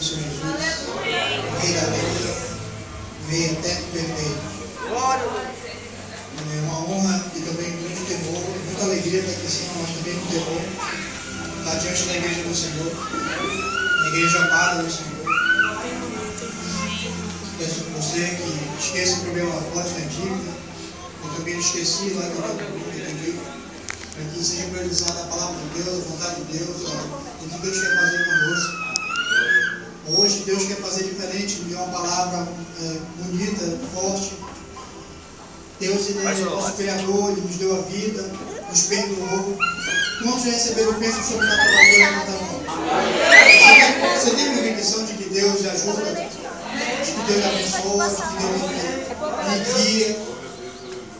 do Senhor Jesus. Rei da vida, Rei eterno e perfeito. É uma honra e também muito temor, muita alegria estar aqui em cima, mas também muito temor. Estar diante da igreja do Senhor, a igreja amada do Senhor. Peço a você que esqueça o problema forte da dívida. Eu também esqueci lá que eu entendi. Para que seja priorizada a palavra de Deus, a vontade de Deus, o que Deus quer fazer conosco. Hoje Deus quer fazer diferente, me deu uma palavra bonita, forte. Deus, Ele é nosso Criador, Ele nos deu a vida, nos perdoou. Quantos já receberam bênção sobrenatural de Deus na mão? Você tem a convicção de que Deus lhe ajuda, de que Deus lhe abençoa, de que Deus lhe guia?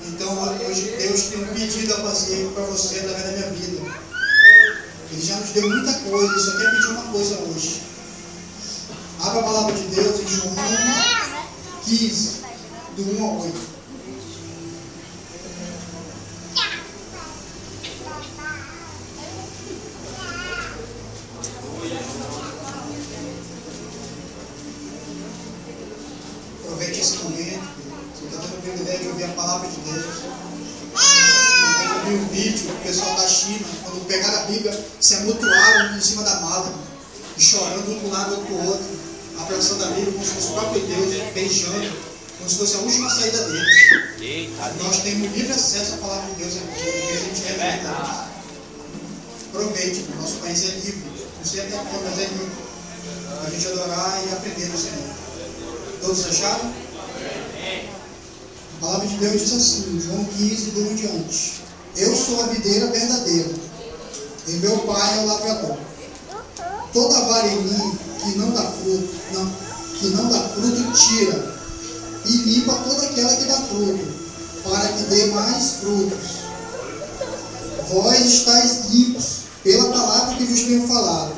Então, hoje Deus tem um pedido a fazer para você através da minha vida. Ele já nos deu muita coisa, Ele só quer pedir uma coisa hoje. Abra a palavra de Deus em João 15, do 1 ao 8. Aproveite esse momento. Você está tendo o privilégio de ouvir a palavra de Deus. Eu vi um vídeo do pessoal da China, quando pegaram a Bíblia, se amontoaram em cima da mala, e chorando um para um lado, outro para o outro, abraçando a Bíblia como se fosse o próprio Deus, beijando, como se fosse a última saída deles. Nós temos livre acesso à palavra de Deus aqui, porque a gente é verdade. Aproveite, o nosso país é livre, não sei até quando, mas é livre. A gente adorar e aprender no Senhor. Todos acharam? A palavra de Deus diz assim, João 15, do 1 em diante. Eu sou a videira verdadeira, e meu pai é o lavrador. Toda vara em mim que não dá fruto, tira, e limpa toda aquela que dá fruto, para que dê mais frutos. Vós estáis limpos pela palavra que vos tenho falado.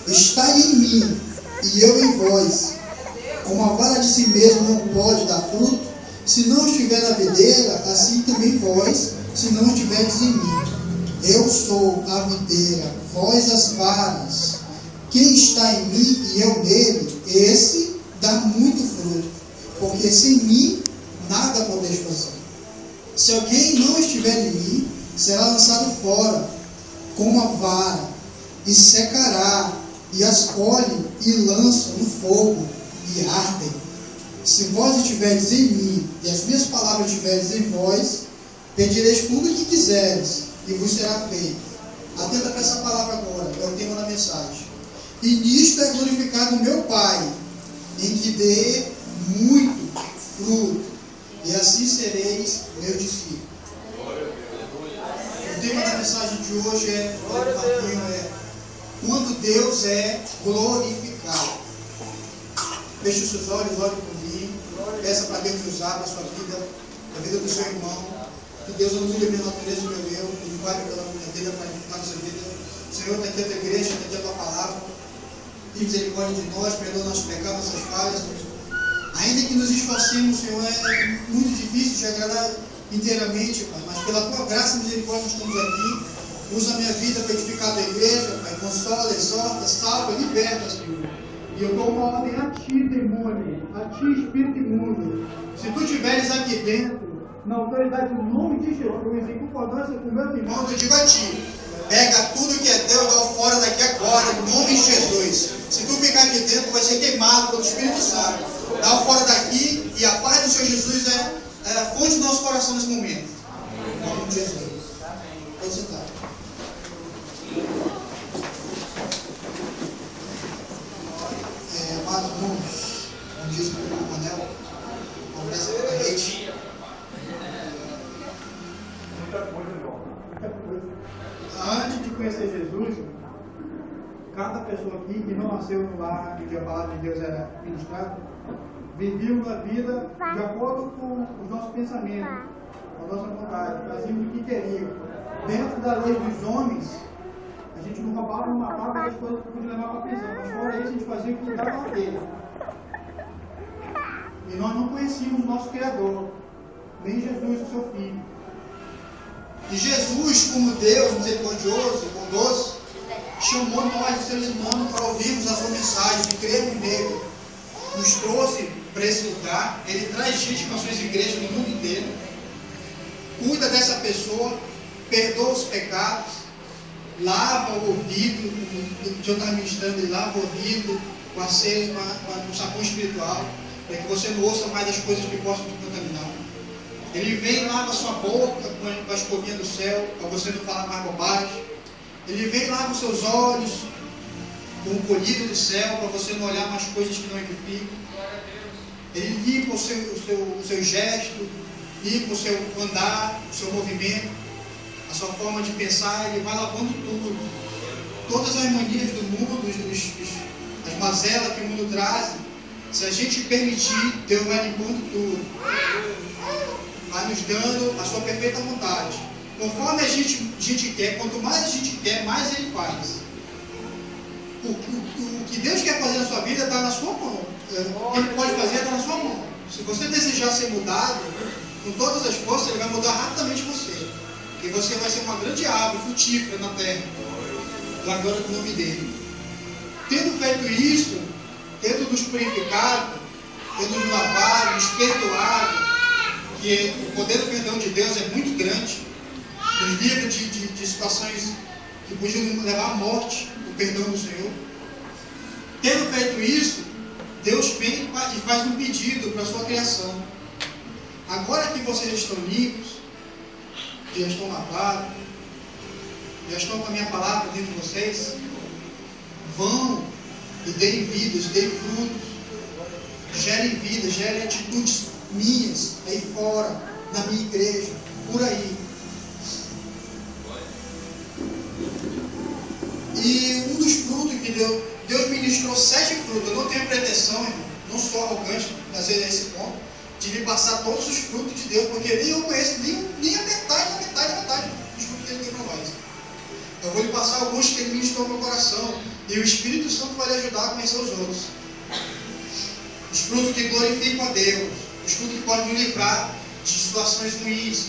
Estai em mim, e eu em vós. Como a vara de si mesmo não pode dar fruto, se não estiver na videira, assim também vós, se não estiverdes em mim. Eu sou a videira, vós as varas. Quem está em mim e eu nele, esse dá muito fruto, porque sem mim nada podeis fazer. Se alguém não estiver em mim, será lançado fora, como a vara, e secará, e as colhem e lançam no fogo, e ardem. Se vós estiverdes em mim, e as minhas palavras estiverdes em vós, pedireis tudo o que quiseres, e vos será feito. Atenta para essa palavra agora, é o tema da mensagem. E nisto é glorificado o meu Pai, em que dê muito fruto, e assim sereis meu discípulo. O tema da mensagem de hoje é quando Deus é glorificado. Feche os seus olhos, olhe por mim, peça para Deus me usar na sua vida, na vida do seu irmão, que Deus anule a minha natureza e o meu eu, que Ele guarde pela minha vida para edificar a sua vida. Senhor, está aqui a tua igreja, está aqui a tua palavra. Tem misericórdia de nós, perdoa nossos pecados, nossas falhas. Ainda que nos esforcemos, Senhor, é muito difícil te agradar inteiramente, Pai, mas pela tua graça e misericórdia nós estamos aqui. Usa a minha vida para edificar a tua igreja, Pai, consola, exorta, salva, liberta, Senhor. E eu dou uma ordem a ti, demônio, a ti, espírito imundo. Se tu estiveres aqui dentro, na autoridade do nome de Jesus, em concordância com o meu irmão, eu digo a ti, pega tudo que é teu e dá fora daqui agora, em nome de Jesus. Se tu ficar aqui dentro, vai ser queimado pelo Espírito Santo. Dá fora daqui e a paz do Senhor Jesus é a fonte do nosso coração nesse momento. Em nome de Jesus. Pode sentar. Amados irmãos, como diz o irmão Manel, conversa com a gente. Antes de conhecer Jesus, cada pessoa aqui que não nasceu no lar onde a palavra de Deus era ministrada, vivia uma vida de acordo com os nossos pensamentos, com a nossa vontade, faziam o que queriam. Dentro da lei dos homens, a gente não roubava, não matava, e as coisas podiam levar para a prisão. Mas fora isso, a gente fazia o que dava na telha. E nós não conhecíamos o nosso Criador, nem Jesus, o seu Filho. E Jesus, como Deus misericordioso e bondoso, chamou nós, os seres humanos, para ouvirmos a sua mensagem. mensagem de crermos nele nos trouxe para esse lugar. Ele traz gente para suas igrejas no mundo inteiro. Cuida dessa pessoa, perdoa os pecados, lava o ouvido, o que eu estava ministrando, ele lava o ouvido com a cera, com o sapão espiritual, para que você não ouça mais as coisas que possam te contaminar. Ele vem e lava a sua boca com a escovinha do céu, para você não falar mais bobagem. Ele vem e lava os seus olhos com o colírio do céu, para você não olhar mais coisas que não edificam. Ele limpa o seu gesto, limpa o seu andar, o seu movimento, a sua forma de pensar. Ele vai lavando tudo. Todas as manias do mundo, as mazelas que o mundo traz, se a gente permitir, Deus vai limpando tudo. Vai nos dando a sua perfeita vontade. Conforme a gente quer, quanto mais a gente quer, mais Ele faz. O que Deus quer fazer na sua vida está na sua mão. O que Ele pode fazer está na sua mão. Se você desejar ser mudado, com todas as forças, Ele vai mudar rapidamente você. E você vai ser uma grande árvore frutífera na terra, glória do nome dEle. Tendo feito isso, tendo nos purificado, tendo nos lavado, nos perdoado, que o poder do perdão de Deus é muito grande, nos livra de situações que podiam levar à morte, o perdão do Senhor. Tendo feito isso, Deus vem e faz um pedido para a sua criação. Agora que vocês estão limpos, já estão lavados, já estão com a minha palavra dentro de vocês, vão e deem vidas, deem frutos, gerem vidas, gerem atitudes minhas aí fora, na minha igreja, por aí. E um dos frutos que Deus ministrou 7 frutos. Eu não tenho pretensão, irmão, não sou arrogante, às vezes a esse ponto, de lhe passar todos os frutos de Deus, porque nem eu conheço nem a metade dos frutos que Ele tem para nós. Eu vou lhe passar alguns que Ele ministrou no meu coração, e o Espírito Santo vai lhe ajudar a conhecer os outros. Os frutos que glorificam a Deus, os frutos que podem nos livrar de situações ruins,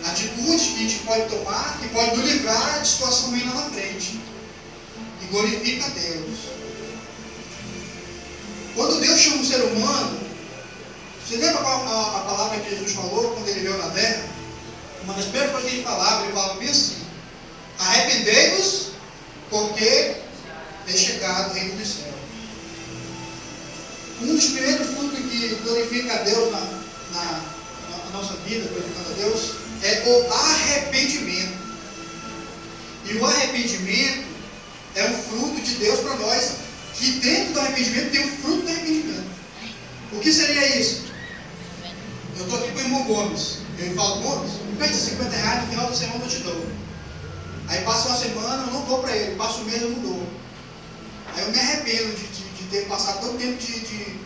atitudes que a gente pode tomar, que podem nos livrar de situação ruim lá na frente, que glorifica a Deus. Quando Deus chama o ser humano, você lembra a palavra que Jesus falou quando Ele veio na terra? Uma das primeiras coisas que Ele falava bem assim: arrependei-vos, porque é chegado o reino dos céus. Um dos primeiros frutos que glorifica a Deus na nossa vida, glorificando a Deus, é o arrependimento. E o arrependimento é um fruto de Deus para nós, que dentro do arrependimento tem o fruto do arrependimento. O que seria isso? Eu estou aqui com o irmão Gomes. Eu falo: Gomes, me pede R$50, no final da semana eu te dou. Aí passa uma semana, eu não dou para ele, passa um mês, eu não dou. Aí eu me arrependo de ter passado tanto tempo de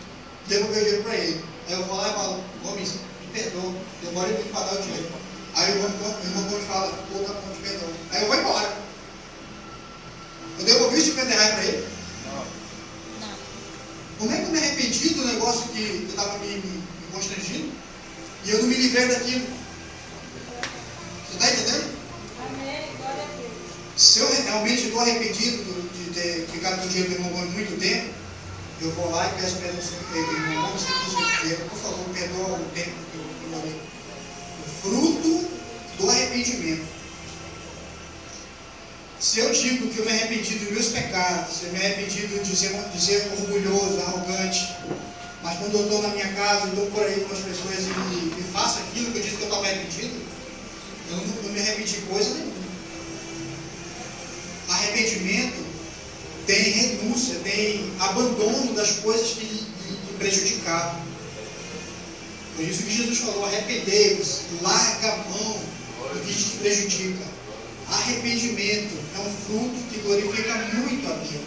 devolver o dinheiro para ele. Aí eu vou lá e falo: Gomes, me perdoa, demorei muito para dar o dinheiro. Aí o irmão Gomes fala: pô, tá bom, te perdoa. Aí eu vou embora. Eu devolvi os R$50 para ele. Não. Como é que eu me arrependi do negócio que eu estava me constrangindo? E eu não me livrei daquilo? Você está entendendo? Amém, glória a Deus. Se eu realmente estou arrependido de ter ficado com o dinheiro do irmão Gomes muito tempo, eu vou lá e peço perdão ao irmão Gomes, por favor, perdoa o tempo que eu demorei. O fruto do arrependimento. Se eu digo que eu me arrependi dos meus pecados, eu me arrependi de ser orgulhoso, arrogante, mas quando eu estou na minha casa, eu estou por aí com as pessoas e me faço aquilo que eu disse que eu estava arrependido, eu não me arrependi de coisa nenhuma. Arrependimento tem renúncia, tem abandono das coisas que lhe prejudicaram. Por isso que Jesus falou: arrependei-vos, larga a mão do que te prejudica. Arrependimento é um fruto que glorifica muito a Deus.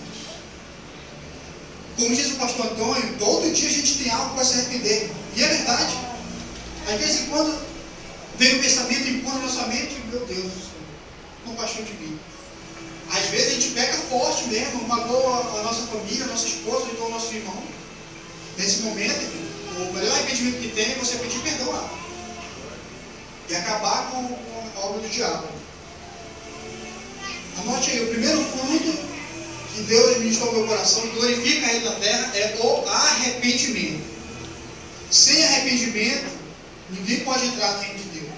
Como diz o pastor Antônio, todo dia a gente tem algo para se arrepender. E é verdade. Às vezes, quando vem o pensamento e impõe na nossa mente: meu Deus, compaixão de mim. Às vezes a gente pega forte mesmo, magoa a nossa família, a nossa esposa, então o nosso irmão. Nesse momento, o melhor arrependimento que tem é você pedir perdão lá. E acabar com a obra do diabo. Anote aí: o primeiro fruto que Deus ministrou no meu coração, que glorifica Ele na terra, é o arrependimento. Sem arrependimento, ninguém pode entrar no reino de Deus.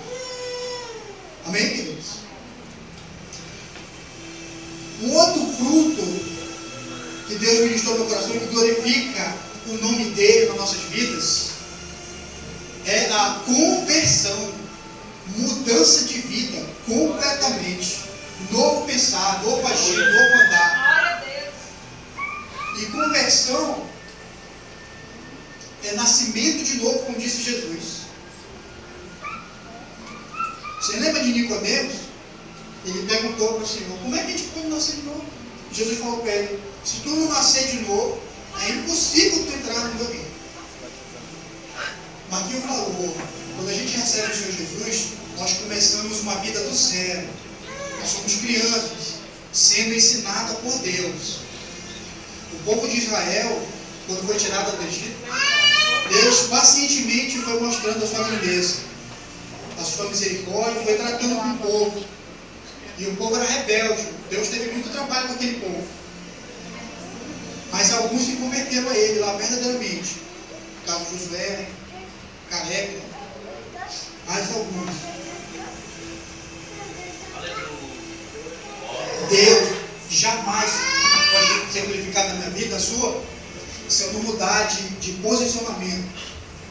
Amém, queridos? Um outro fruto que Deus ministrou no meu coração, que glorifica o nome dele nas nossas vidas, é a conversão, mudança de vida completamente, novo pensar, novo agir, novo andar. E conversão é nascimento de novo, como disse Jesus. Você lembra de Nicodemos? Ele perguntou para o Senhor: como é que a gente pode nascer de novo? Jesus falou para ele: se tu não nascer de novo, é impossível tu entrar no meu reino. Marquinhos falou: quando a gente recebe o Senhor Jesus, nós começamos uma vida do zero. Nós somos crianças, sendo ensinadas por Deus. O povo de Israel, quando foi tirado do Egito, Deus pacientemente foi mostrando a sua grandeza, a sua misericórdia, foi tratando com o povo. E o povo era rebelde. Deus teve muito trabalho com aquele povo. Mas alguns se converteram a ele lá verdadeiramente. O caso de Josué, Caleb, mais alguns. Deus jamais pode ser glorificado na minha vida, na sua, se eu não mudar de posicionamento,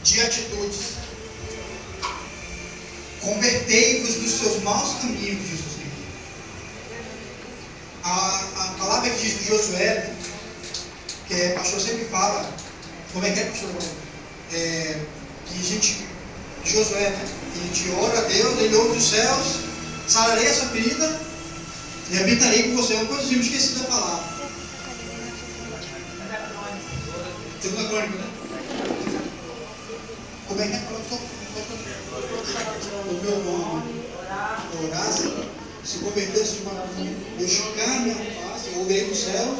de atitudes. Convertei-vos dos seus maus caminhos, Jesus disse. A palavra que diz de Josué, que o pastor sempre fala, como é que é, pastor? Que a gente, Josué, né? Que a gente ora a Deus, ele ouve dos céus, sararei essa ferida e habitarei com você. Uma coisa que eu esqueci da palavra. Segunda Crônica, né? Como é que é? O meu nome, orasse, se convertesse de uma mim, buscar minha face, eu ouvirei dos céus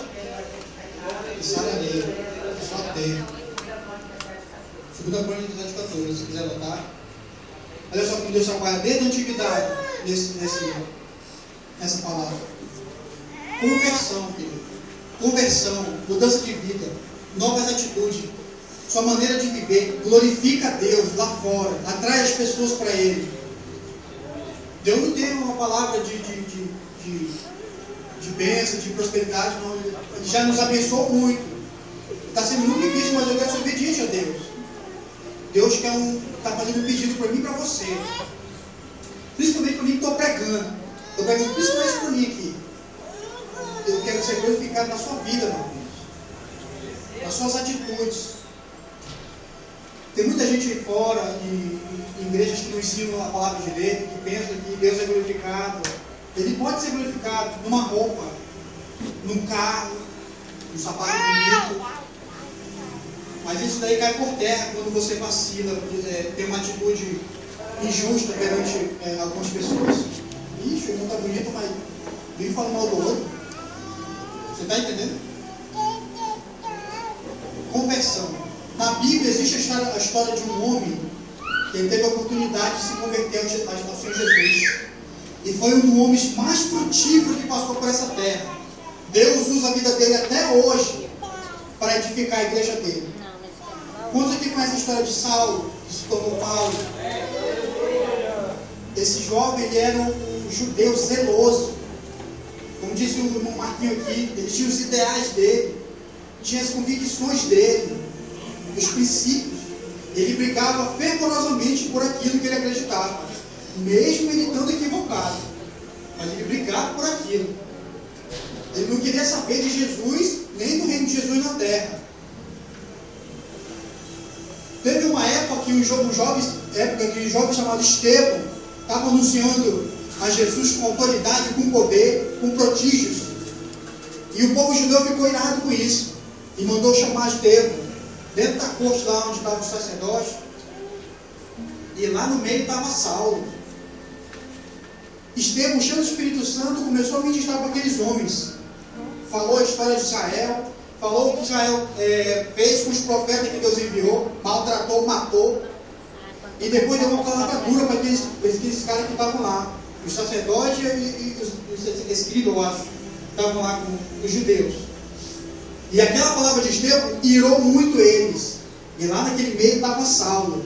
e sararei a sua terra. Segunda Crônica 17:14, se quiser botar. Olha só como Deus trabalha desde a antiguidade nessa palavra. Conversão, querido. Conversão, mudança de vida, novas atitudes, sua maneira de viver, glorifica a Deus lá fora, atrai as pessoas para Ele. Deus não tem uma palavra de bênção, de prosperidade, não. Ele já nos abençoou muito. Está sendo muito difícil, mas eu quero ser obediente a Deus. Deus está fazendo um pedido para mim e para você. Principalmente para mim que estou pregando. Estou pregando principalmente para mim aqui. Eu quero ser glorificado na sua vida, meu Deus. Nas suas atitudes. Tem muita gente aí fora, em igrejas que não ensinam a palavra de Deus, que pensam que Deus é glorificado. Ele pode ser glorificado numa roupa, num carro, num sapato bonito. Mas isso daí cai por terra quando você vacila, tem uma atitude injusta perante algumas pessoas. Ixi, o mundo está bonito, mas vem falando mal do outro. Você está entendendo? Conversão. Na Bíblia existe a história de um homem que teve a oportunidade de se converter ao Senhor Jesus. E foi um dos homens mais frutíferos que passou por essa terra. Deus usa a vida dele até hoje para edificar a igreja dele. Quantos aqui conhecem a história de Saulo, que se tornou Paulo? Esse jovem, ele era um judeu zeloso. Como disse o irmão Marquinhos aqui, ele tinha os ideais dele, tinha as convicções dele, os princípios. Ele brigava fervorosamente por aquilo que ele acreditava, mesmo ele estando equivocado. Mas ele brigava por aquilo. Ele não queria saber de Jesus, nem do reino de Jesus na terra. Teve uma época que um jovem chamado Estevão estava anunciando a Jesus com autoridade, com poder, com prodígios. E o povo judeu ficou irado com isso e mandou chamar Estevão dentro da corte lá onde estava o sacerdote. E lá no meio estava Saulo. Estevão, cheio do Espírito Santo, começou a ministrar para aqueles homens. Falou a história de Israel, falou o que Israel fez com os profetas que Deus enviou, maltratou, matou. E depois deu uma palavra dura para aqueles caras que estavam lá. Os sacerdotes e os escribas, eu acho, estavam lá com os judeus. E aquela palavra de Estevão irou muito eles. E lá naquele meio estava Saulo.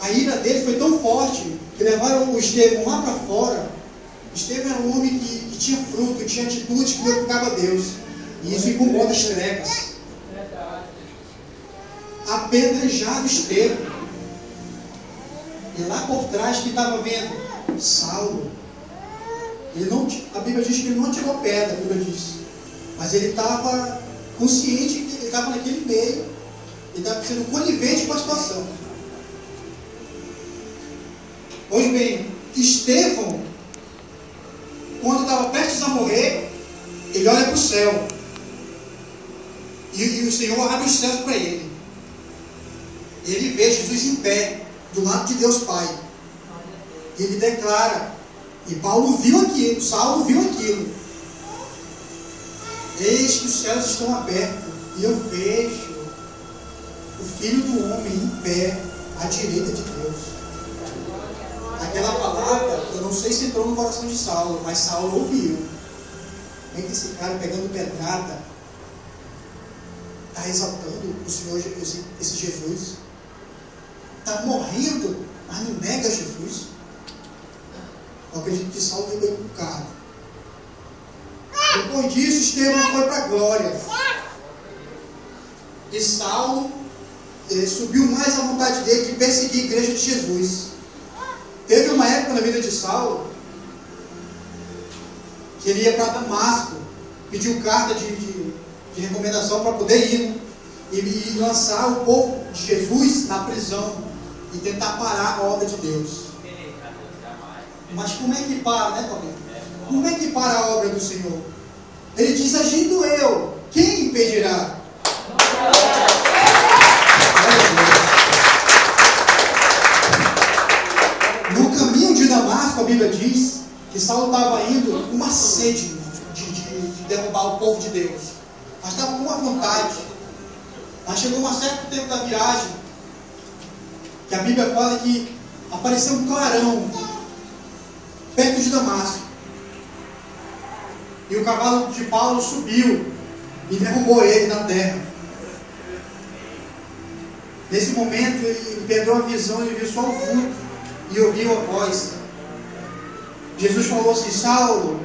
A ira deles foi tão forte que levaram o Estevão lá para fora. Estevão era um homem que tinha fruto, tinha atitude que glorificava a Deus. E isso incomoda as trevas. Apedrejado Estevão. E lá por trás que estava vendo Saulo. A Bíblia diz que ele não tirou pedra, a Bíblia diz. Mas ele estava consciente que ele estava naquele meio. Ele estava sendo conivente com a situação. Pois bem, Estevão, quando estava prestes a morrer, ele olha para o céu. E o Senhor abre os céus para ele. E ele vê Jesus em pé, do lado de Deus Pai. E ele declara, e Paulo viu aquilo, Saulo viu aquilo. Eis que os céus estão abertos, e eu vejo o Filho do Homem em pé, à direita de Deus. Aquela palavra, eu não sei se entrou no coração de Saulo, mas Saulo ouviu. Vem que esse cara pegando pedrada, está exaltando o Senhor, esse Jesus. Está morrendo, mas não nega Jesus. Eu acredito que Saulo foi bem educado. Depois disso, Estevão foi para a glória. E Saulo subiu mais à vontade dele de perseguir a igreja de Jesus. Teve uma época na vida de Saulo que ele ia para Damasco, pediu carta de recomendação para poder ir e lançar o povo de Jesus na prisão e tentar parar a obra de Deus. Mas como é que para, né, Paulinho? Como é que para a obra do Senhor? Ele diz, agindo eu, quem impedirá? No caminho de Damasco, a Bíblia diz que Saulo estava indo com uma sede de derrubar o povo de Deus. Mas estava com uma vontade. Mas chegou um certo tempo da viagem, que a Bíblia fala que apareceu um clarão perto de Damasco. E o cavalo de Paulo subiu e derrubou ele na terra. Nesse momento ele perdeu a visão, ele viu só o vulto e ouviu a voz. Jesus falou assim, Saulo,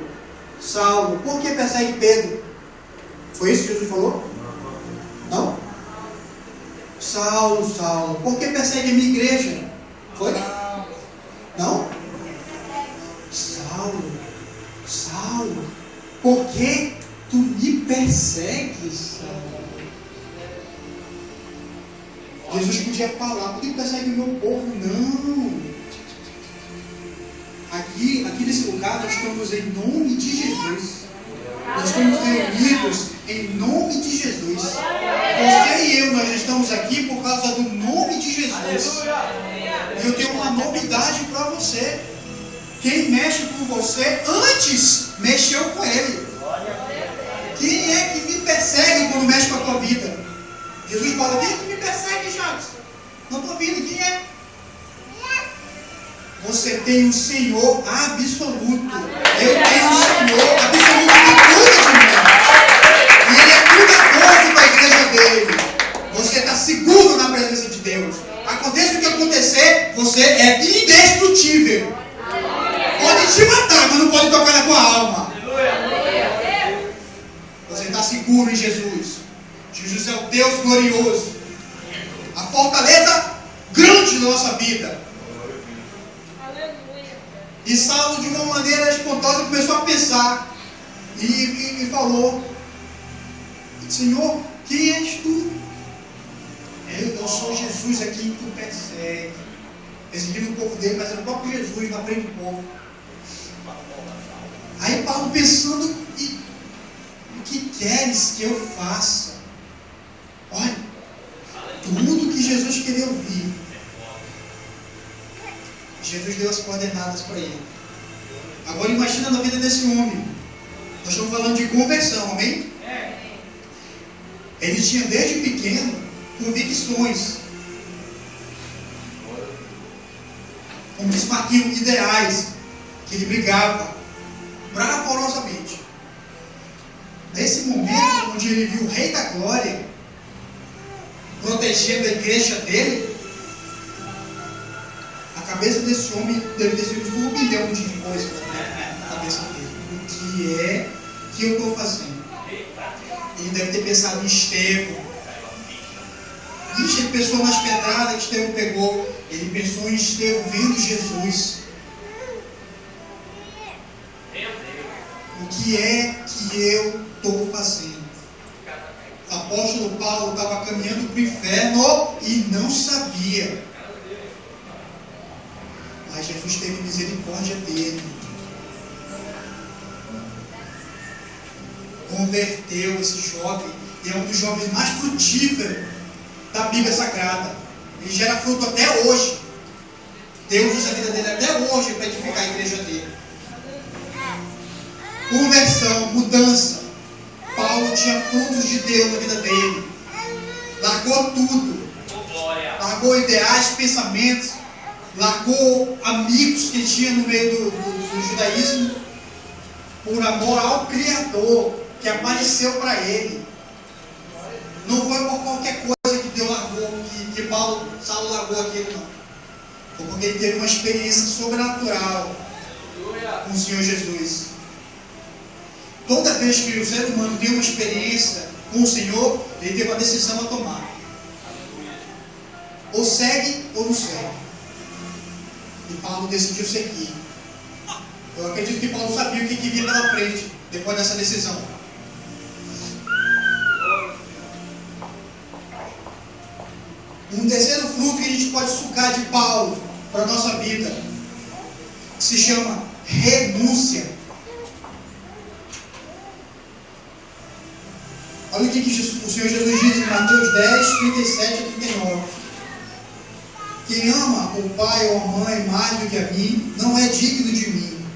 Saulo, por que persegue Pedro? Foi isso que Jesus falou? Não? Saulo, Saulo, por que persegue a minha igreja? Foi? Não? Saulo, Saulo, por que tu me persegues? Jesus podia falar, por que persegue o meu povo? Não. Aqui nesse lugar nós estamos em nome de Jesus. Nós estamos reunidos em nome de Jesus. Você e eu, nós estamos aqui por causa do nome de Jesus. E eu tenho uma novidade para você. Quem mexe com você antes mexeu com ele. Quem é que me persegue quando mexe com a tua vida? Jesus fala, quem é que me persegue, Jacques? Na tua vida, quem é? Você tem um Senhor absoluto. Eu tenho um Senhor absoluto que cuida de mim. E Ele é cuidadoso para a igreja dele. Você está seguro na presença de Deus. Aconteça o que acontecer, você é indestrutível. Pode te matar, mas não pode tocar na tua alma. Você está seguro em Jesus. Jesus é o Deus glorioso. A fortaleza grande da nossa vida. E Saulo, de uma maneira espontânea, começou a pensar. E falou, Senhor, quem és tu? Eu sou Jesus a quem tu persegue. Perseguindo o povo dele, mas era o próprio Jesus na frente do povo. Aí Paulo pensando, o que queres que eu faça? Olha, tudo que Jesus queria ouvir. Jesus deu as coordenadas para ele. Agora imagina na vida desse homem. Nós estamos falando de conversão, amém? Ele tinha desde pequeno convicções. Como diz Marquinhos, ideais. Que ele brigava bravorosamente. nesse momento onde ele viu o Rei da Glória protegendo a igreja dele, a cabeça desse homem deve ter sido um bilhão de coisas na cabeça dele. O que é que eu estou fazendo? Ele deve ter pensado em Estevão. Ele pensou nas pedradas que Estevão pegou. Ele pensou em Estevão vendo Jesus. O que é que eu estou fazendo? O apóstolo Paulo estava caminhando para o inferno e não sabia. Mas Jesus teve misericórdia dele. Converteu esse jovem. E é um dos jovens mais frutíferos da Bíblia Sagrada. Ele gera fruto até hoje. Deus usa a vida dele até hoje para edificar a igreja dele. Conversão, mudança. Paulo tinha frutos de Deus na vida dele. Largou tudo. Largou ideais, pensamentos. Largou amigos que tinha no meio do judaísmo. Por amor ao Criador que apareceu para ele. Não foi por qualquer coisa que Deus largou, que Saulo largou aquele, não. Foi porque ele teve uma experiência sobrenatural com o Senhor Jesus. Toda vez que o ser humano tem uma experiência com o Senhor, ele tem uma decisão a tomar. Ou segue ou não segue. E Paulo decidiu seguir. Eu acredito que Paulo sabia o que vinha pela frente, depois dessa decisão. Um terceiro fruto que a gente pode sugar de Paulo para a nossa vida, que se chama renúncia. Olha o que o Senhor Jesus diz em Mateus 10, 37 e 39. Quem ama o pai ou a mãe mais do que a mim, não é digno de mim.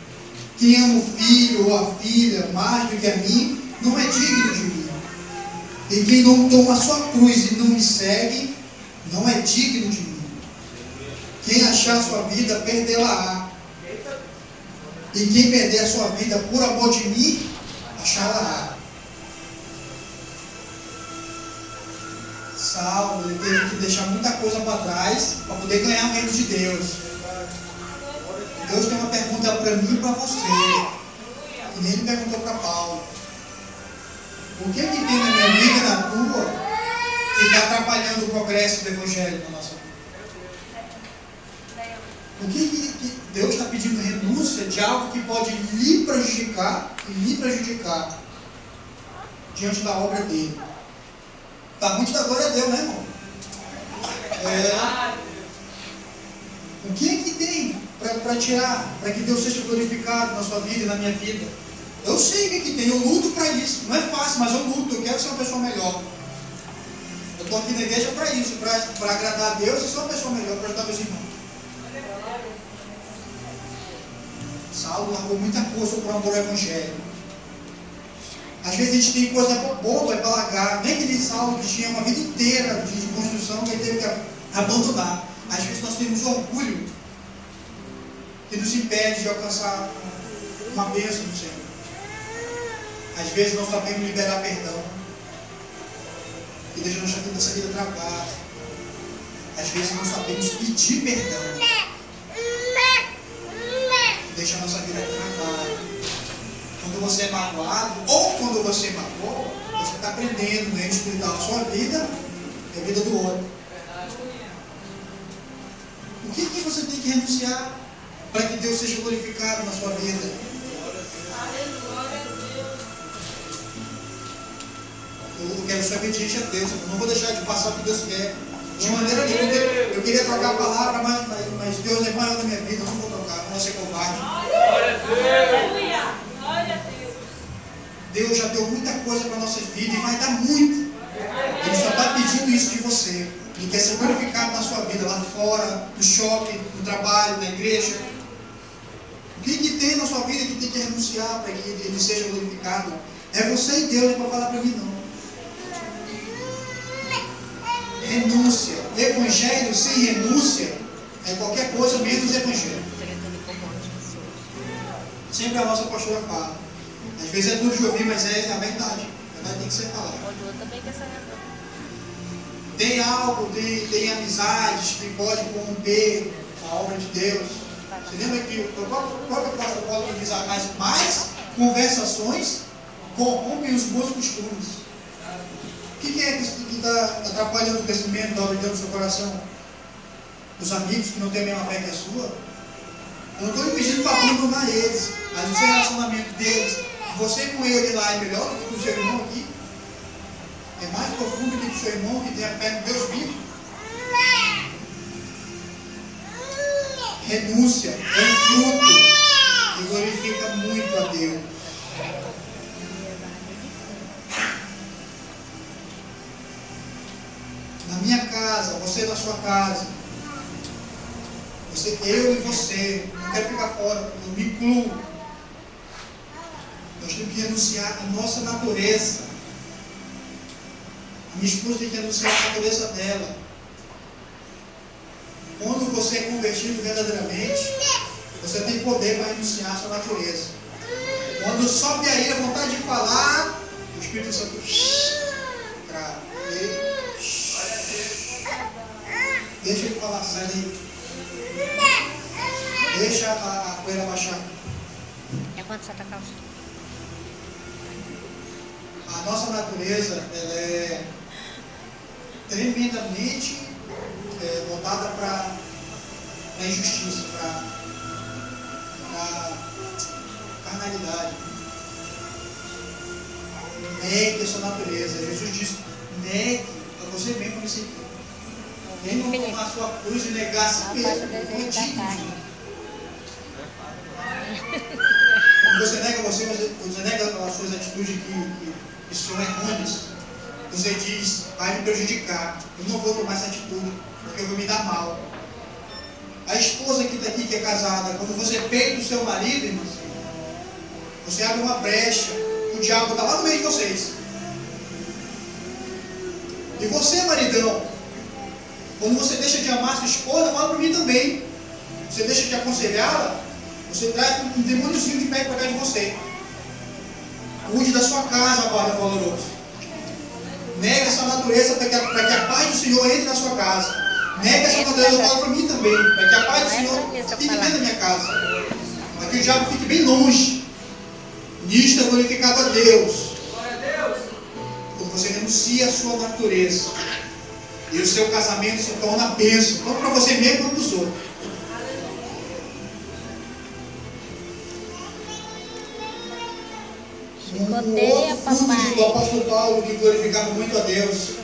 Quem ama o filho ou a filha mais do que a mim, não é digno de mim. E quem não toma a sua cruz e não me segue, não é digno de mim. Quem achar a sua vida, perdê-la-á. E quem perder a sua vida por amor de mim, achá-la-á. Saulo, ele teve que deixar muita coisa para trás para poder ganhar o reino de Deus. Deus tem uma pergunta para mim e para você. E nem ele perguntou para Paulo. O que tem na minha vida e na tua que está atrapalhando o progresso do Evangelho na nossa vida? O que Deus está pedindo renúncia de algo que pode lhe prejudicar e me prejudicar diante da obra dele? Está muito da glória a Deus, né, irmão? O que tem para tirar, para que Deus seja glorificado na sua vida e na minha vida? Eu sei o que tem, eu luto para isso. Não é fácil, mas eu luto, eu quero ser uma pessoa melhor. Eu estou aqui na igreja para isso, para agradar a Deus e ser uma pessoa melhor, para ajudar meus irmãos. Saulo largou muita coisa por amor ao Evangelho. Às vezes a gente tem coisa boba para largar. Nem aquele Saulo que tinha uma vida inteira de construção que ele teve que abandonar. Às vezes nós temos orgulho que nos impede de alcançar uma bênção do Senhor. Às vezes não sabemos liberar perdão, que deixa nossa vida travada. Às vezes não sabemos pedir perdão, que deixa a nossa vida travada. Quando você é magoado, ou quando você magoa, você está aprendendo no reino espiritual. A sua vida é a vida do outro. O que você tem que renunciar para que Deus seja glorificado na sua vida? Eu quero ser obediente a Deus. Eu não vou deixar de passar o que Deus quer. De maneira nenhuma. Eu queria trocar a palavra, mas Deus é maior na minha vida. Eu não vou trocar, não vou ser covarde. Deus já deu muita coisa para a nossa vida e vai dar muito. Ele só está pedindo isso de você. Ele quer ser glorificado na sua vida, lá fora, no shopping, no trabalho, na igreja. O que tem na sua vida que tem que renunciar para que ele seja glorificado? É você e Deus, não é para falar para mim não. Renúncia. Evangelho sem renúncia é qualquer coisa menos evangelho. Sempre a nossa pastora fala. Às vezes é duro de ouvir, mas é a verdade. mas tem que ser falado. também quer saber. Tem algo, tem amizades que podem corromper a obra de Deus. Você lembra que o próprio apóstolo Paulo diz: as mais conversações corrompem os bons costumes. O que é que está atrapalhando o crescimento da obra de Deus no seu coração? Os amigos que não têm a mesma fé que a sua? Eu não estou impedindo para abandonar eles, mas o seu relacionamento deles, você com ele lá é melhor do que com o seu irmão aqui? É mais profundo do que o seu irmão que tem a fé no Deus vivo? Renúncia é um fruto que glorifica muito a Deus. Na minha casa, você na sua casa, eu e você, não quero ficar fora, eu me incluo. Nós temos que renunciar à nossa natureza. A minha esposa tem que renunciar à natureza dela. Quando você é convertido verdadeiramente, você tem poder para renunciar à sua natureza. Quando sobe aí a vontade de falar, o Espírito Santo crava. Deixa ele falar, sai daí. Deixa a poeira baixar. É quando você está calçando. A nossa natureza, ela é tremendamente voltada para a injustiça, para a carnalidade. Negue a sua natureza. Jesus disse: negue a você mesmo nesse aqui. Quem não tomar a sua cruz e negar a si mesmo, não é digno. Quando você nega você nega as suas atitudes que são errôneas, você diz: vai me prejudicar, eu não vou tomar essa atitude, porque eu vou me dar mal. A esposa que está aqui, que é casada, quando você peita o seu marido, irmãos, você abre uma brecha, o diabo está lá no meio de vocês. E você, maridão, quando você deixa de amar sua esposa, fala para mim também. Você deixa de aconselhá-la, você traz um demôniozinho de pé para cá de você. Cuide da sua casa, Pai valoroso. Nega essa natureza para que a paz do Senhor entre na sua casa. Nega essa natureza, eu falo para mim também, para que a paz do Senhor fique dentro da minha casa. Para que o diabo fique bem longe. Nisto é glorificado a Deus. Quando você renuncia a sua natureza, e o seu casamento se torna bênção, não para você mesmo, quanto para os outros. Chicoteia, papai. O apóstolo Paulo, que glorificava muito a Deus,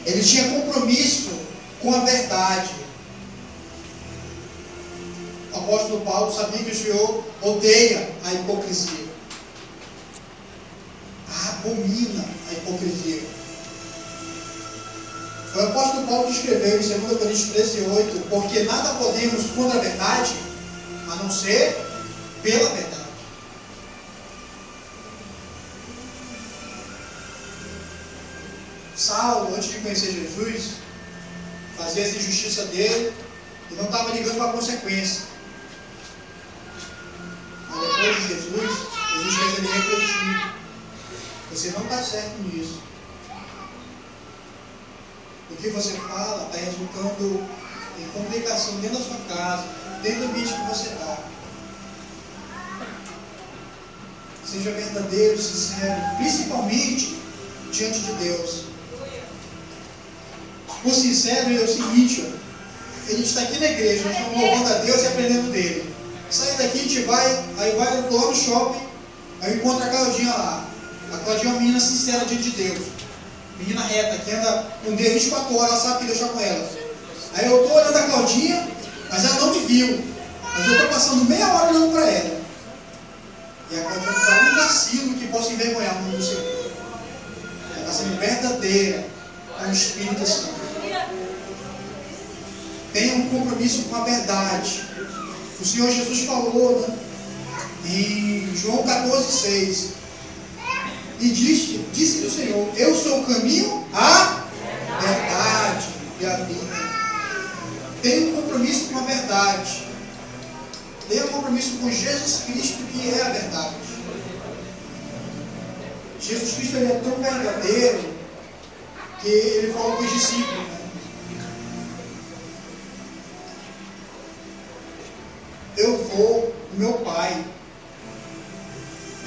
ele tinha compromisso com a verdade. O apóstolo Paulo sabia que o Senhor odeia a hipocrisia, abomina a hipocrisia. Foi o apóstolo Paulo que escreveu em 2 Coríntios 13:8: porque nada podemos contra a verdade, a não ser pela verdade. Saulo, antes de conhecer Jesus, fazia essa injustiça dele e não estava ligando para a consequência. Mas depois de Jesus fez ele refletir: você não está certo nisso. O que você fala está resultando em complicação dentro da sua casa, dentro do ambiente que você está. Seja verdadeiro, sincero, principalmente diante de Deus. O sincero é o seguinte: a gente está aqui na igreja, nós estamos louvando a Deus e aprendendo dele. Sai daqui, a gente vai lá no shopping, aí encontra a Claudinha lá. A Claudinha é uma menina sincera diante de Deus. Menina reta, que anda com Deus 24 horas, ela sabe que Deus está com ela. Aí eu estou olhando a Claudinha, mas ela não me viu. Mas eu estou passando meia hora olhando para ela. E a Claudinha está um vacilo que possa envergonhar o nome do Senhor. Ela está sendo verdadeira com o Espírito Santo. Tenha um compromisso com a verdade. O Senhor Jesus falou, né, em João 14:6. E disse o Senhor: eu sou o caminho, a verdade e a vida. Tenha um compromisso com a verdade. Tenha um compromisso com Jesus Cristo, que é a verdade. Jesus Cristo ele é tão verdadeiro que ele falou para os discípulos, né? Eu vou no meu Pai.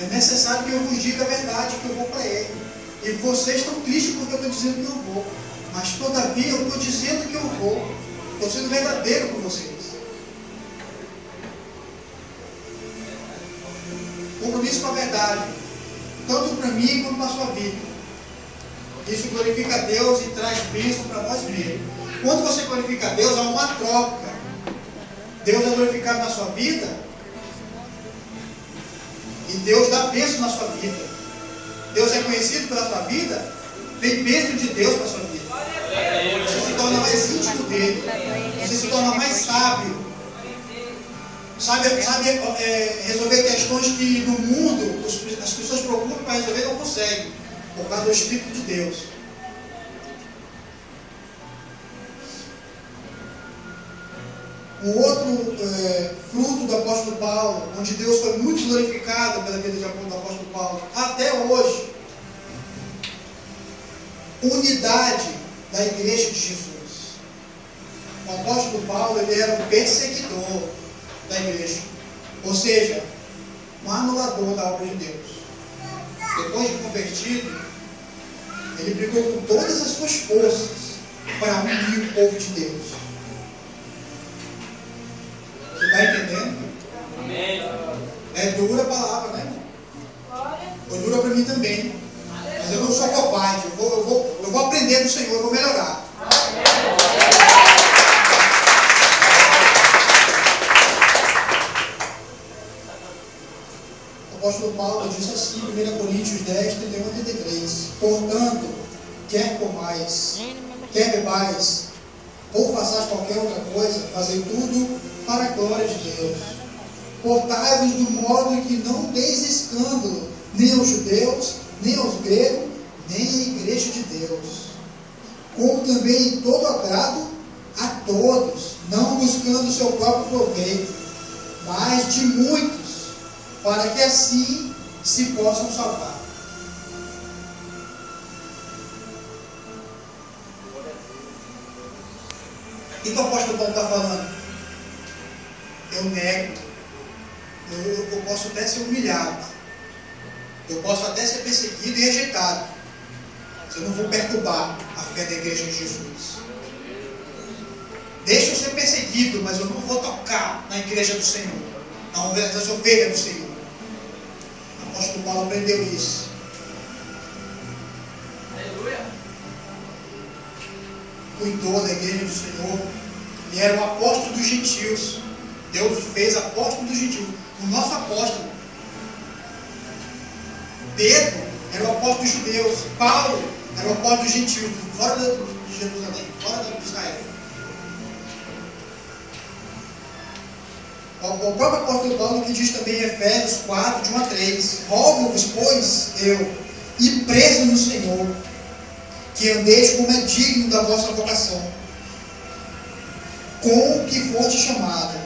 É necessário que eu vos diga a verdade, que eu vou para Ele. E vocês estão tristes porque eu estou dizendo que eu vou. Mas todavia eu estou dizendo que eu vou. Estou sendo verdadeiro com vocês. Compromisso com a verdade. Tanto para mim quanto para a sua vida. Isso glorifica a Deus e traz bênção para nós mesmos. Quando você glorifica a Deus, há uma troca. Deus é glorificado na sua vida e Deus dá bênção na sua vida. Deus é conhecido pela sua vida, vem bênção de Deus para a sua vida. Você se torna mais íntimo dele, você se torna mais sábio, sabe resolver questões que no mundo as pessoas procuram para resolver e não conseguem, por causa do Espírito de Deus. Um outro fruto do apóstolo Paulo, onde Deus foi muito glorificado pela vida do apóstolo Paulo, até hoje, unidade da igreja de Jesus. O apóstolo Paulo ele era um perseguidor da igreja, ou seja, um anulador da obra de Deus. Depois de convertido, ele brigou com todas as suas forças para unir o povo de Deus. Você está entendendo? Amém. É dura a palavra, né, irmão? Foi dura para mim também. Mas eu não sou covarde. Eu vou aprender do Senhor, eu vou melhorar. O apóstolo Paulo disse assim, 1 Coríntios 10, 31 a 33. Portanto, quer comais, quer bebais, ou façais qualquer outra coisa, fazei tudo para a glória de Deus. Portai-vos do modo que não deis escândalo, nem aos judeus, nem aos gregos, nem à igreja de Deus. Como também em todo agrado a todos, não buscando o seu próprio proveito, mas de muitos, para que assim se possam salvar. O que o apóstolo Paulo está falando? Eu nego, eu posso até ser humilhado, eu posso até ser perseguido e rejeitado, mas eu não vou perturbar a fé da igreja de Jesus. Deixa eu ser perseguido, mas eu não vou tocar na igreja do Senhor, nas ovelhas do Senhor. O apóstolo Paulo aprendeu isso. Aleluia. Cuidou da igreja do Senhor e era o apóstolo dos gentios. Deus o fez apóstolo dos gentios. O nosso apóstolo Pedro era o apóstolo dos judeus. Paulo era o apóstolo dos gentios, fora de Jerusalém, fora de Israel. O próprio apóstolo Paulo que diz também em Efésios 4, de 1 a 3: Rogo-vos, pois, eu, e preso no Senhor, que andeis como é digno da vossa vocação, com o que foste chamado,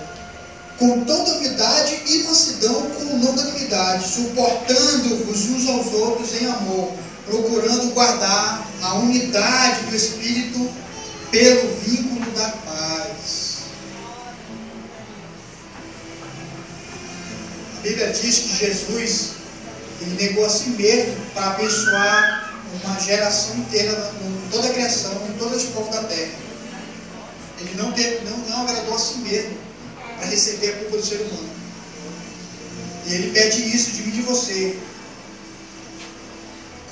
com toda humildade e mansidão, com longanimidade, suportando-vos uns aos outros em amor, procurando guardar a unidade do Espírito pelo vínculo da paz. A Bíblia diz que Jesus ele negou a si mesmo para abençoar uma geração inteira, em toda a criação, em todos os povos da terra. Ele não agradou a si mesmo para receber a culpa do ser humano. E ele pede isso de mim e de você.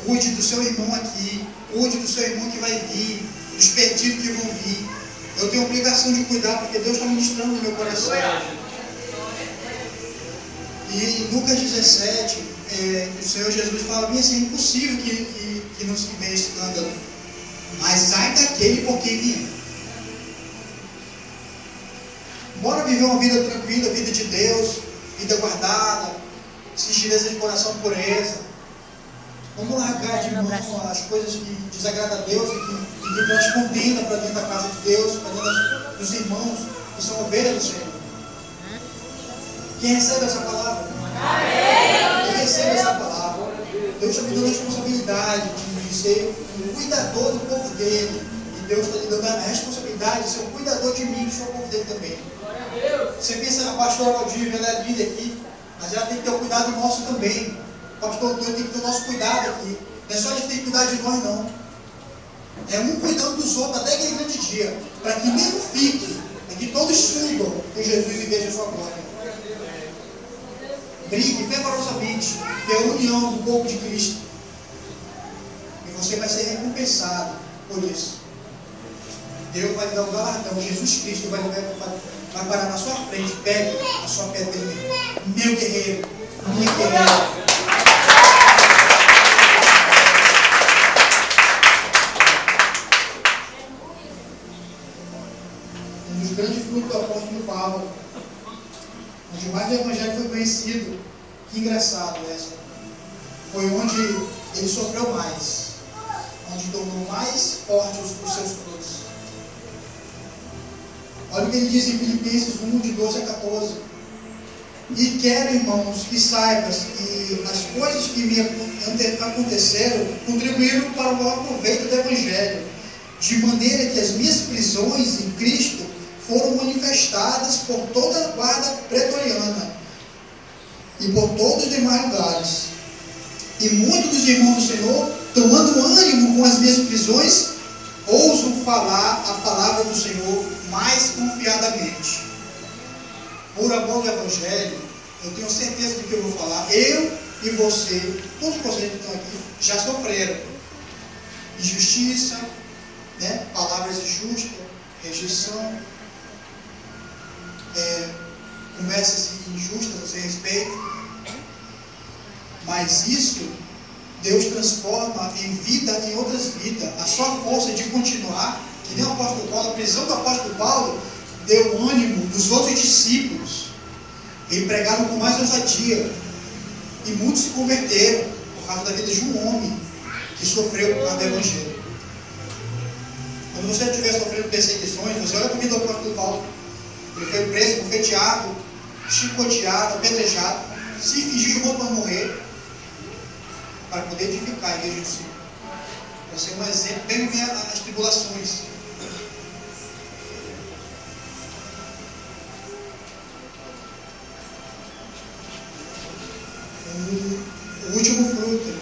Cuide do seu irmão aqui, cuide do seu irmão que vai vir, dos perdidos que vão vir. Eu tenho a obrigação de cuidar, porque Deus está ministrando no meu coração. E em Lucas 17, o Senhor Jesus fala bem assim: é impossível que não se venha escândalo, mas sai daquele por quem vier. Bora viver uma vida tranquila, vida de Deus, vida guardada, singeleza de coração, pureza. Vamos largar de mão as coisas que desagradam a Deus e que traz contenda para dentro da casa de Deus, para dentro dos irmãos que são ovelhas do Senhor. Quem recebe essa palavra? Amém. Quem recebe essa palavra? Deus está me dando a responsabilidade de ser um cuidador do povo dele. E Deus está lhe dando a responsabilidade de ser um cuidador de mim e do seu povo dele também. Você pensa na pastora Valdir, ela é líder aqui, mas ela tem que ter o cuidado nosso também. O pastor Antônio tem que ter o nosso cuidado aqui. Não é só a gente ter que cuidar de nós, não. É um cuidando dos outros até aquele grande dia, para que mesmo fique, para que todos subam com Jesus e vejam a sua glória. Brigue fervorosamente pela união do corpo de Cristo. E você vai ser recompensado por isso. Deus vai lhe dar o galardão. Jesus Cristo vai parar na sua frente. Pegue a sua pedra dele. Meu guerreiro, minha guerreira. Um dos grandes frutos do apóstolo Paulo, onde mais o evangelho foi conhecido, que engraçado essa, foi onde ele sofreu mais, onde tornou mais fortes os seus frutos. Olha o que ele diz em Filipenses 1, de 12 a 14. E quero, irmãos, que saibas que as coisas que me aconteceram contribuíram para o maior proveito do evangelho, de maneira que as minhas prisões em Cristo foram manifestadas por toda a guarda pretoriana e por todos os demais lugares. E muitos dos irmãos do Senhor, tomando ânimo com as minhas prisões, ousam falar a palavra do Senhor mais confiadamente. Por amor do Evangelho, eu tenho certeza do que eu vou falar. Eu e você, todos vocês que estão aqui, já sofreram injustiça, né? Palavras injustas, rejeição, conversas injustas sem respeito. Mas isso Deus transforma em vida em outras vidas. A sua força de continuar, que nem o apóstolo Paulo, a prisão do apóstolo Paulo deu ânimo dos outros discípulos e pregaram com mais ousadia, e muitos se converteram por causa da vida de um homem que sofreu por causa do evangelho. Quando você estiver sofrendo perseguições, você olha a vida do apóstolo Paulo. Ele foi preso, bofeteado, chicoteado, apedrejado, se fingiu de morto para morrer, para poder edificar a igreja do Senhor. Para ser um exemplo, bem ver as tribulações. O último fruto,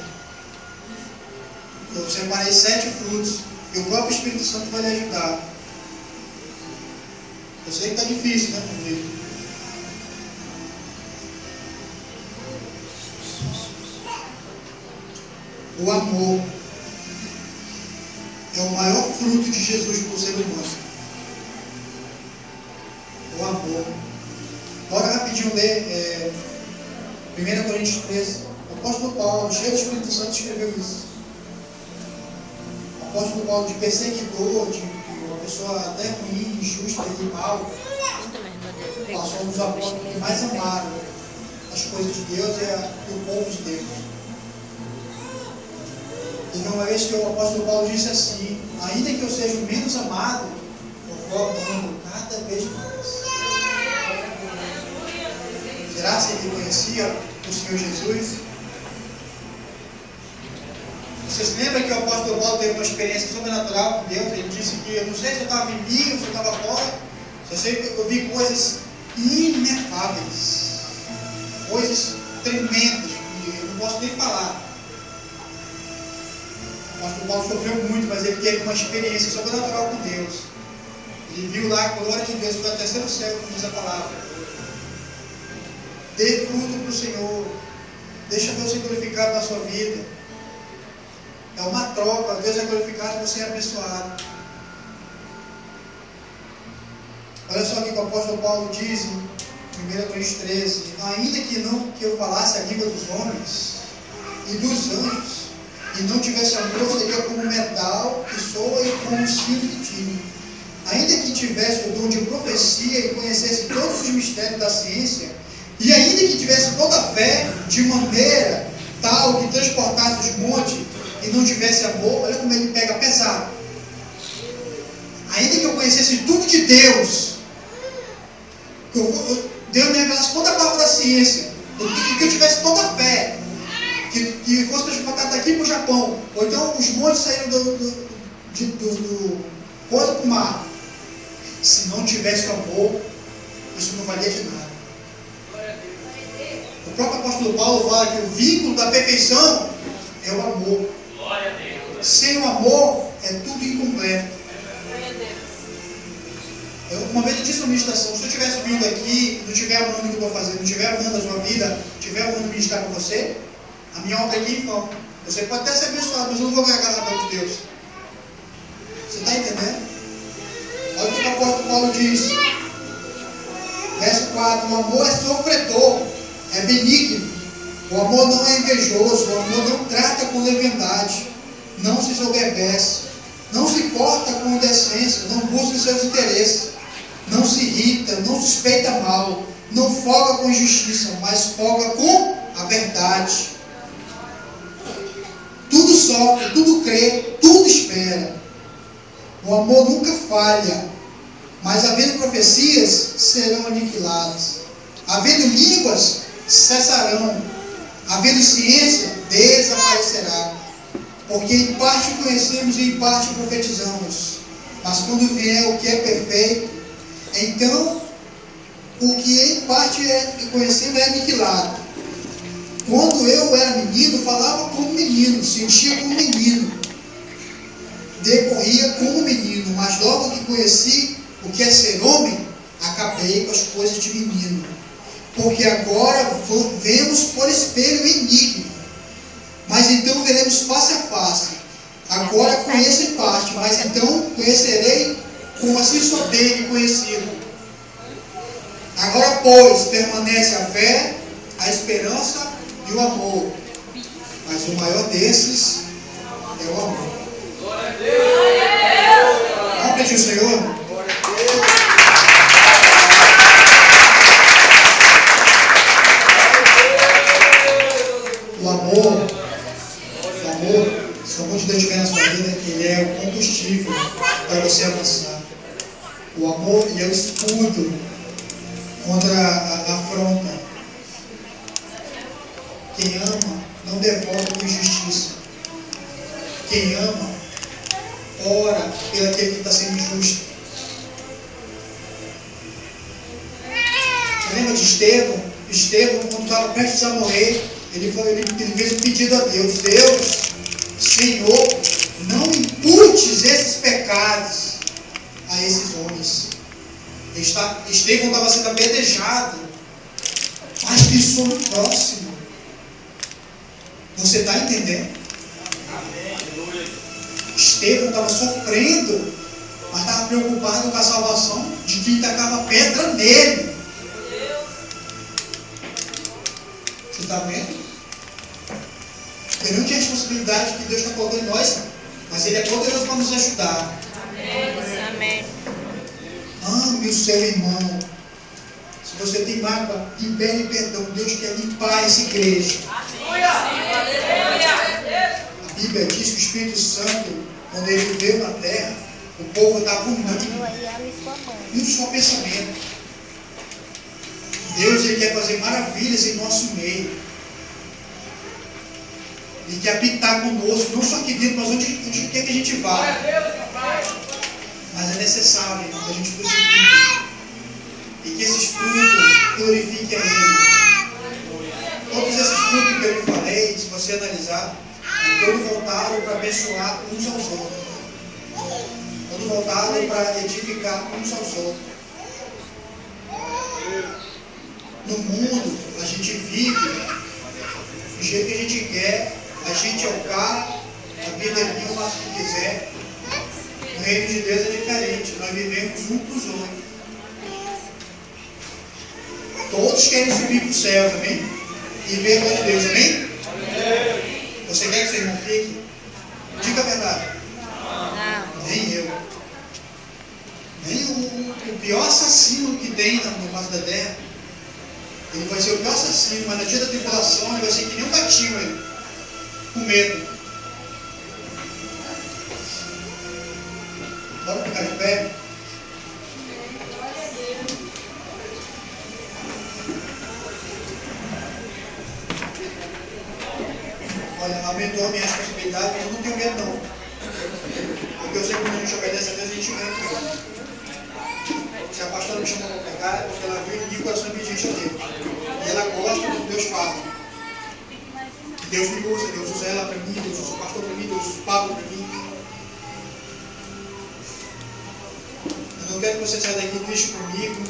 eu separei 7 frutos, e o próprio Espírito Santo vai lhe ajudar. Eu sei que está difícil, né, comigo? O amor é o maior fruto de Jesus para o ser humano. O amor. Bora rapidinho ler 1 Coríntios 13. O apóstolo Paulo, cheio do Espírito Santo, escreveu isso. O apóstolo Paulo, de perseguidor, de uma pessoa até ruim, injusta e mal, passou um dos apóstolos que mais amaram as coisas de Deus e o povo de Deus. E uma vez que o apóstolo Paulo disse assim: ainda que eu seja o menos amado, eu vou amando cada vez mais. Será que ele conhecia o Senhor Jesus? Você se lembra que o apóstolo Paulo teve uma experiência sobrenatural com Deus? Ele disse que eu não sei se eu estava em mim ou se eu estava fora, só sei que eu vi coisas inefáveis, coisas tremendas, que eu não posso nem falar. O apóstolo Paulo sofreu muito, mas ele teve uma experiência sobrenatural com Deus. Ele viu lá a glória de Deus pelo terceiro céu, como diz a palavra. Dê fruto para o Senhor. Deixa Deus ser glorificado na sua vida. É uma troca. Deus é glorificado e você é abençoado. Olha só o que o apóstolo Paulo diz em 1 Coríntios 13. Ainda que eu falasse a língua dos homens e dos anjos, e não tivesse amor, seria como metal que soa e como um sino de tino. Ainda que tivesse o dom de profecia e conhecesse todos os mistérios da ciência, e ainda que tivesse toda a fé de maneira tal que transportasse os montes e não tivesse amor, olha como ele pega pesado. Ainda que eu conhecesse tudo de Deus, Deus me revelasse toda a palavra da ciência, que eu tivesse toda a fé, que fosse transportado daqui para o Japão, ou então os montes saíram do coisa para o mar. Se não tivesse o amor, isso não valia de nada. O próprio apóstolo Paulo fala que o vínculo da perfeição é o amor. Sem o amor, é tudo incompleto. Uma vez eu disse na meditação, se eu estivesse vindo aqui, não estiver amando o que eu estou fazendo, não estiver amando a sua vida, estiver amando ministrar com você, a minha obra aqui em vão. Você pode até ser abençoado, mas eu não vou ganhar nada de Deus. Você está entendendo? Olha o que o apóstolo Paulo diz. Verso 4: o amor é sofredor, é benigno. O amor não é invejoso, o amor não trata com leviandade, não se soberbece, não se porta com indecência, não busca seus interesses, não se irrita, não suspeita mal, não folga com injustiça, mas folga com a verdade. Tudo sofre, tudo crê, tudo espera. O amor nunca falha, mas havendo profecias, serão aniquiladas. Havendo línguas, cessarão. Havendo ciência, desaparecerá. Porque em parte conhecemos e em parte profetizamos. Mas quando vier o que é perfeito, então o que em parte conhecemos é aniquilado. Quando eu era menino, falava como menino, sentia como menino, decorria como menino, mas logo que conheci o que é ser homem, acabei com as coisas de menino. Porque agora vemos por espelho enigma, mas então veremos face a face. Agora conheço em parte, mas então conhecerei como assim sou dele conhecido. Agora, pois, permanece a fé, a esperança e o amor. Mas o maior desses é o amor. Vamos pedir o Senhor? O amor, se o amor de Deus estiver na sua vida, ele é o combustível para você avançar. O amor, ele é o escudo contra a afronta. Quem ama não devolve com injustiça. Quem ama ora pelo aquele que está sendo injusto. Você lembra de Estevão? Estevão, quando estava prestes a morrer, ele fez um pedido a Deus: Deus, Senhor, não imputes esses pecados a esses homens. Estevão estava sendo apedrejado, mas pensou no próximo. Você está entendendo? Estevão estava sofrendo, mas estava preocupado com a salvação de quem tacava pedra nele. Você está vendo? Perante a responsabilidade que Deus está colocando em nós, mas Ele é poderoso para nos ajudar. Amém. Ame o seu irmão. Se você tem mágoa, libere perdão. Deus quer limpar essa igreja. A Bíblia diz que o Espírito Santo, quando ele veio na terra, o povo estava unido em um só pensamento. Deus, ele quer fazer maravilhas em nosso meio. Ele quer habitar conosco, não só aqui dentro, mas onde quer que a gente vá. Mas é necessário que a gente frutifique. E que esses frutos glorifiquem a Ele. Todos esses frutos que eu lhe falei, se você analisar, todos voltaram para abençoar uns aos outros. Todos voltaram para edificar uns aos outros. No mundo, a gente vive do jeito que a gente quer, a gente é o cara, a vida é minha, eu faço o que quiser. No reino de Deus é diferente, nós vivemos um para os outros. Todos querem subir para o céu, amém? E ver a glória de Deus, amém? Você quer que seu irmão fique? Diga a verdade. Não. Nem eu. Nem o pior assassino que tem no face da terra. Ele vai ser o pior assassino, mas no dia da tribulação ele vai ser que nem um gatinho, ele, com medo. Bora ficar de pé. Senhor, minha responsabilidade, mas eu não tenho medo não. Porque eu sei que quando a gente obedece a Deus, a gente ganha tudo. Se a pastora me chamou para pregar, é porque ela viu em coração obediente a Deus. E ela gosta do que Deus fala. Que Deus me usa, Deus usa ela para mim, Deus usa o pastor para mim, Deus usa o Pablo para mim. Eu não quero que você saia daqui triste comigo,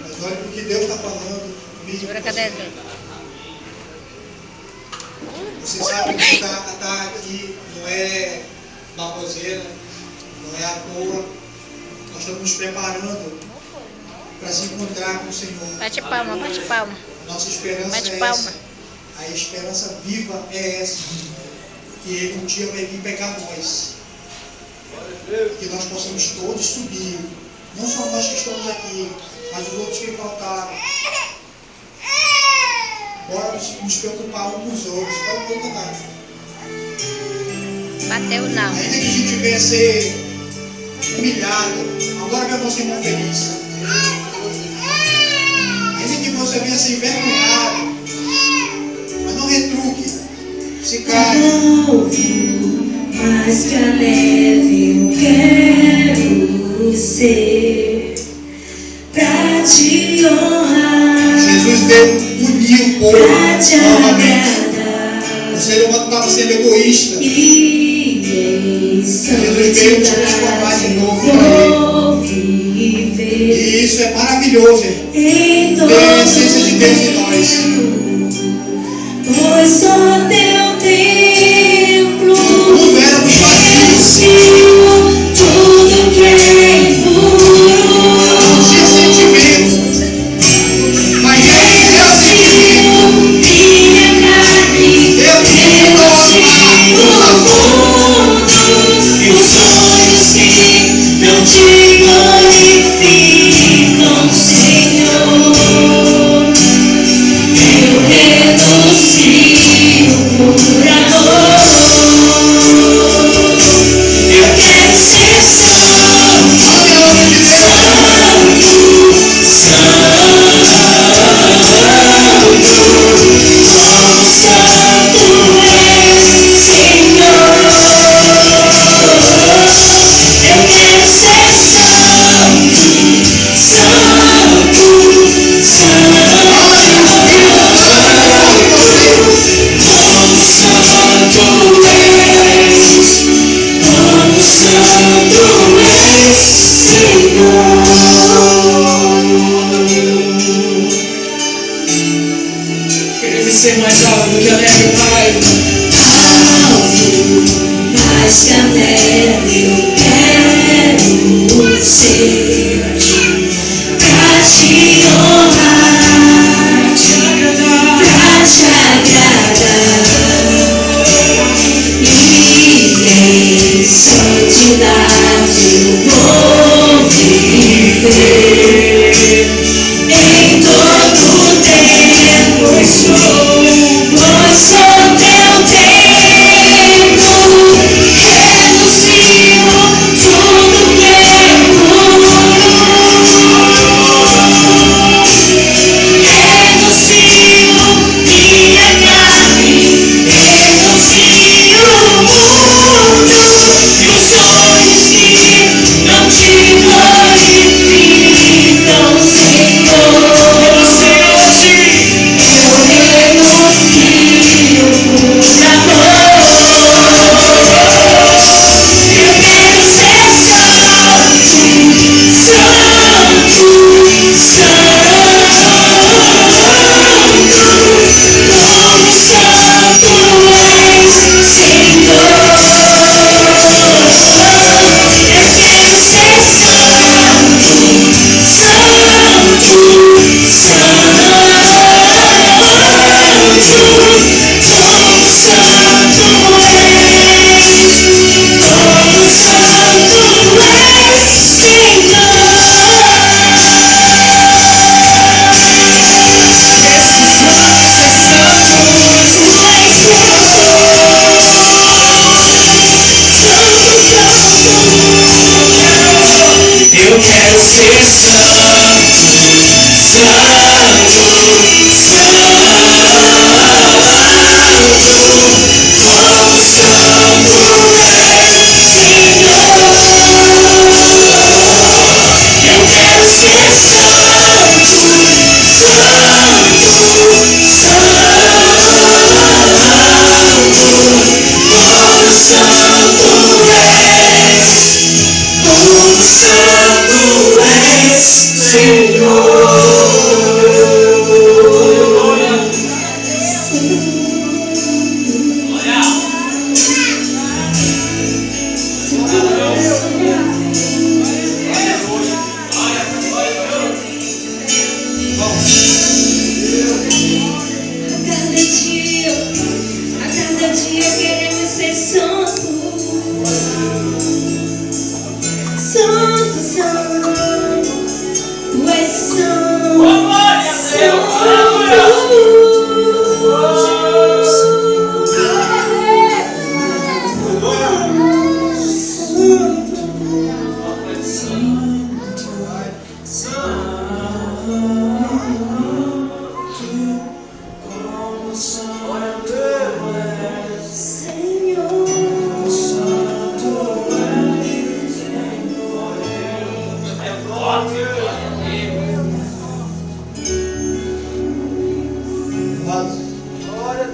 mas olhe para o que Deus está falando comigo. Segura a cadeira. Você sabe que está aqui não é baboseira, não é à toa. Nós estamos nos preparando para se encontrar com o Senhor. Bate palma, bate palma. Nossa esperança Bate é palma. essa. A esperança viva é essa. Que Ele um dia vai vir pegar nós. Que nós possamos todos subir. Não só nós que estamos aqui, mas os outros que faltaram. Bora nos preocupar uns com os outros. Pode preocupar. Bateu não. Ainda que a gente venha a ser humilhado, agora que você não feliz. Ainda que você venha a ser envergonhado, mas não retruque. Se cale. Mas que aleve eu quero ser pra te honrar. Jesus veio unir o povo novamente. O ser humano estava sendo egoísta. Jesus veio te transformar de novo para Ele. E isso é maravilhoso, irmão. Tem a essência de Deus em nós. Pois só teu templo Tudo éramos vazios. tudo que é impuro. Não tinha sentimento. Mas Deus deu sentimento. Minha carne Deus te os sonhos que não te glorificam, Senhor. Eu renuncio A cada dia queremos ser santo. Santo, santo, tu és santo,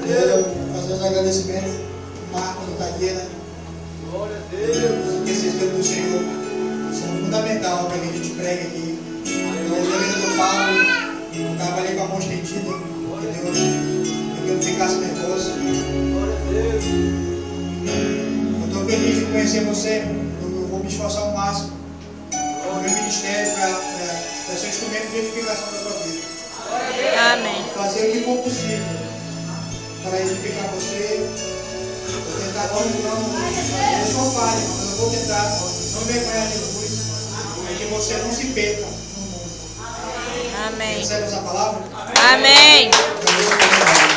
Fazer os agradecimentos, Marco do Cagueira. Glória a Deus. Esses cantos do Senhor são fundamentais para que a gente pregue aqui. Eu lembro do Paulo, eu trabalhei com a mão estendida, entendeu? Para que eu não ficasse nervoso. Glória a Deus. Eu estou feliz de conhecer você. Eu vou me esforçar ao máximo no meu ministério para ser um instrumento de edificação da tua vida. Amém. Fazer o que for possível para edificar você. Vou tentar não sou pai, mas eu vou tentar não vergonhar Jesus, é que você não se perca no mundo. Amém. Recebe essa palavra? Amém. Amém.